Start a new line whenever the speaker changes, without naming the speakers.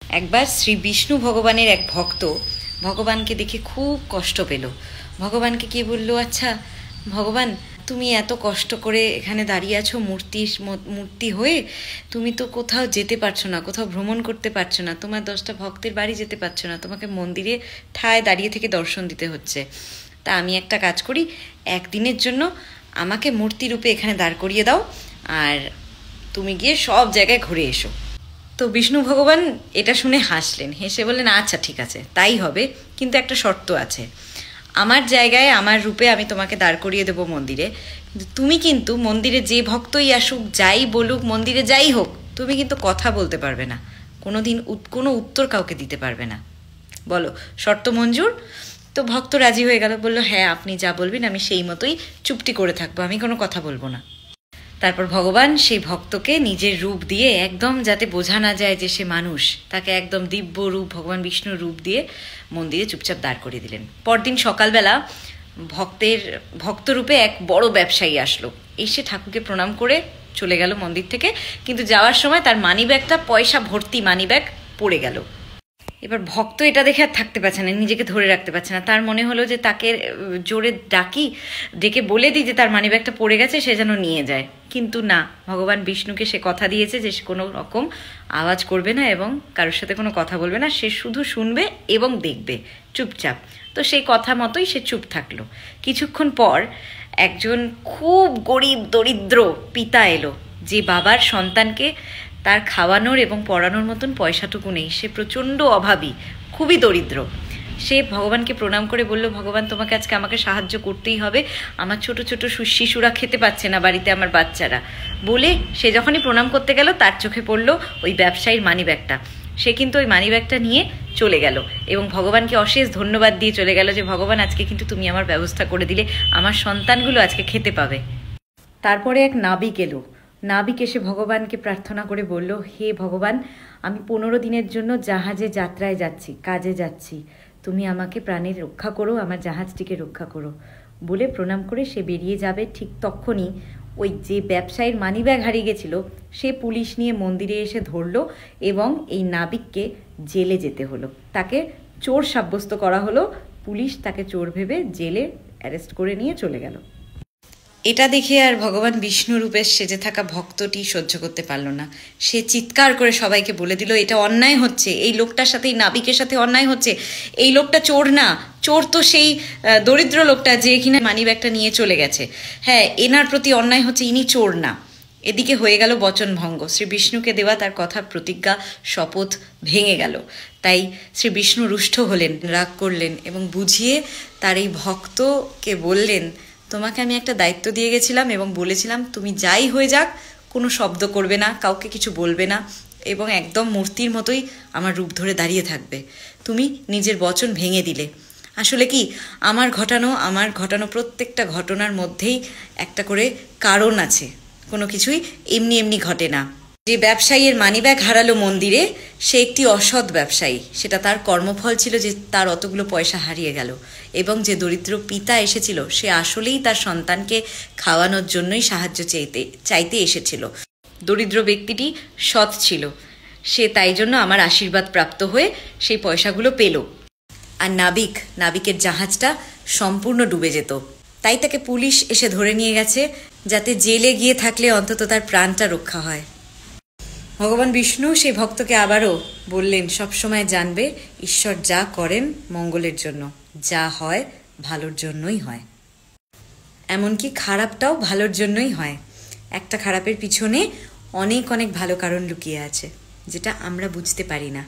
একবার শ্রী বিষ্ণু ভগবানের এক ভক্ত ভগবানকে দেখে খুব কষ্ট পেল। ভগবানকে কি বলল, আচ্ছা ভগবান, তুমি এত কষ্ট করে এখানে দাঁড়িয়ে আছো মূর্তি হয়ে, তুমি তো কোথাও যেতে পারছো না, কোথাও ভ্রমণ করতে পারছো না, তোমার 10টা ভক্তের বাড়ি যেতে পারছো না, তোমাকে মন্দিরে ঠায় দাঁড়িয়ে থেকে দর্শন দিতে হচ্ছে। তা আমি একটা কাজ করি, একদিনের জন্য আমাকে মূর্তি রূপে এখানে দাঁড় করিয়ে দাও, আর তুমি গিয়ে সব জায়গায় ঘুরে এসো। তো বিষ্ণু ভগবান এটা শুনে হাসলেন, হেসে বললেন, আচ্ছা ঠিক আছে, তাই হবে, কিন্তু একটা শর্ত আছে। আমার জায়গায় আমার রূপে আমি তোমাকে দাঁড় করিয়ে দেবো মন্দিরে, তুমি কিন্তু মন্দিরে যে ভক্তই আসুক, যাই বলুক, মন্দিরে যাই হোক, তুমি কিন্তু কথা বলতে পারবে না, কোনোদিন কোনো উত্তর কাউকে দিতে পারবে না। বলো, শর্ত মঞ্জুর? তো ভক্ত রাজি হয়ে গেল, বলল, হ্যাঁ আপনি যা বলবেন আমি সেই মতোই চুপটি করে থাকবো, আমি কোনো কথা বলবো না। তারপর ভগবান সেই ভক্তকে নিজের রূপ দিয়ে, একদম যাতে বোঝা না যায় যে সে মানুষ, তাকে একদম দিব্য রূপ, ভগবান বিষ্ণুর রূপ দিয়ে মন্দিরে চুপচাপ দাঁড় করিয়ে দিলেন। পরদিন সকালবেলা ভক্তরূপে এক বড় ব্যবসায়ী আসলো, এসে ঠাকুরকে প্রণাম করে চলে গেল মন্দির থেকে, কিন্তু যাওয়ার সময় তার মানিব্যাগটা, পয়সা ভর্তি মানিব্যাগ পড়ে গেল। এবার ভক্ত এটা দেখে আর থাকতে পারছে না, নিজেকে ধরে রাখতে পারছে না। তার মনে হলো যে তাকে জোরে ডেকে বলে দিই যে তার মানিব্যাগটা পড়ে গেছে, সে যেন নিয়ে যায়। কিন্তু না, ভগবান বিষ্ণুকে সে কথা দিয়েছে যে সে কোনো রকম আওয়াজ করবে না এবং কারোর সাথে কোনো কথা বলবে না, সে শুধু শুনবে এবং দেখবে চুপচাপ। তো সেই কথা মতোই সে চুপ থাকলো। কিছুক্ষণ পর একজন খুব গরিব দরিদ্র পিতা এলো, যে বাবার সন্তানকে তার খাওয়ানোর এবং পড়ানোর মতন পয়সাটুকু নেই, সে প্রচণ্ড অভাবী, খুবই দরিদ্র। সে ভগবানকে প্রণাম করে বলল, ভগবান তোমাকে আজকে আমাকে সাহায্য করতেই হবে, আমার ছোট ছোট শিশুরা খেতে পাচ্ছে না বাড়িতে, আমার বাচ্চারা। বলে সে যখনই প্রণাম করতে গেল, তার চোখে পড়ল ওই ব্যবসায়ীর মানিব্যাগটা। সে কিন্তু ওই মানিব্যাগটা নিয়ে চলে গেল এবং ভগবানকে অশেষ ধন্যবাদ দিয়ে চলে গেল যে ভগবান, আজকে কিন্তু তুমি আমার ব্যবস্থা করে দিলে, আমার সন্তানগুলো আজকে খেতে পাবে। তারপরে এক নাবিক এলো। নাবিক এসে ভগবানকে প্রার্থনা করে বলল, হে ভগবান, আমি 15 দিনের জন্য জাহাজে যাত্রায় যাচ্ছি, কাজে যাচ্ছি, তুমি আমাকে প্রাণের রক্ষা করো, আমার জাহাজটিকে রক্ষা করো। বলে প্রণাম করে সে বেরিয়ে যাবে, ঠিক তখনই ওই যে ব্যবসায়ীর মানিব্যাগ হারিয়ে গেছিল, সে পুলিশ নিয়ে মন্দিরে এসে ধরলো এবং এই নাবিককে জেলে যেতে হলো, তাকে চোর সাব্যস্ত করা হলো। পুলিশ তাকে চোর ভেবে জেলে অ্যারেস্ট করে নিয়ে চলে গেল। এটা দেখে আর ভগবান বিষ্ণু রূপে সেজে থাকা ভক্তটি সহ্য করতে পারল না। সে চিৎকার করে সবাইকে বলে দিল, এটা অন্যায় হচ্ছে, এই লোকটার সাথে, এই নাবিকের সাথে অন্যায় হচ্ছে। এই লোকটা চোর না, চোর তো সেই দরিদ্র লোকটা যে কিনা মানিব্যাগটা নিয়ে চলে গেছে। হ্যাঁ, এনার প্রতি অন্যায় হচ্ছে, ইনি চোর না। এদিকে হয়ে গেল বচন ভঙ্গ, শ্রী বিষ্ণুকে দেওয়া তার কথা, প্রতিজ্ঞা, শপথ ভেঙে গেল। তাই শ্রী বিষ্ণু রুষ্ট হলেন, রাগ করলেন এবং বুঝিয়ে তার এই ভক্তকে বললেন, তোমাকে আমি একটা দায়িত্ব দিয়ে গেছিলাম এবং বলেছিলাম তুমি যাই হয়ে যাক কোনো শব্দ করবে না, কাউকে কিছু বলবে না এবং একদম মূর্তির মতোই আমার রূপ ধরে দাঁড়িয়ে থাকবে। তুমি নিজের বচন ভেঙে দিলে। আসলে কি, আমার ঘটানো প্রত্যেকটা ঘটনার মধ্যেই একটা করে কারণ আছে, কোনো কিছুই এমনি এমনি ঘটে না। যে ব্যবসায়ীর মানিব্যাগ হারালো মন্দিরে, সে একটি অসৎ ব্যবসায়ী, সেটা তার কর্মফল ছিল যে তার অতগুলো পয়সা হারিয়ে গেল। এবং যে দরিদ্র পিতা এসেছিল, সে আসলেই তার সন্তানকে খাওয়ানোর জন্যই সাহায্য চাইতে এসেছিল। দরিদ্র ব্যক্তিটি সৎ ছিল, সে তাই জন্য আমার আশীর্বাদ প্রাপ্ত হয়ে সেই পয়সাগুলো পেল। আর নাবিকের জাহাজটা সম্পূর্ণ ডুবে যেত। তাই তাকে পুলিশ এসে ধরে নিয়ে গেছে, যাতে জেলে গিয়ে থাকলে অন্তত তার প্রাণটা রক্ষা হয়। ভগবান বিষ্ণু সেই ভক্তকে আবারও বললেন, সবসময় জানবে ঈশ্বর যা করেন মঙ্গলের জন্য, যা হয় ভালোর জন্যই হয়, এমনকি খারাপটাও ভালোর জন্যই হয়। একটা খারাপের পিছনে অনেক অনেক ভালো কারণ লুকিয়ে আছে, যেটা আমরা বুঝতে পারি না।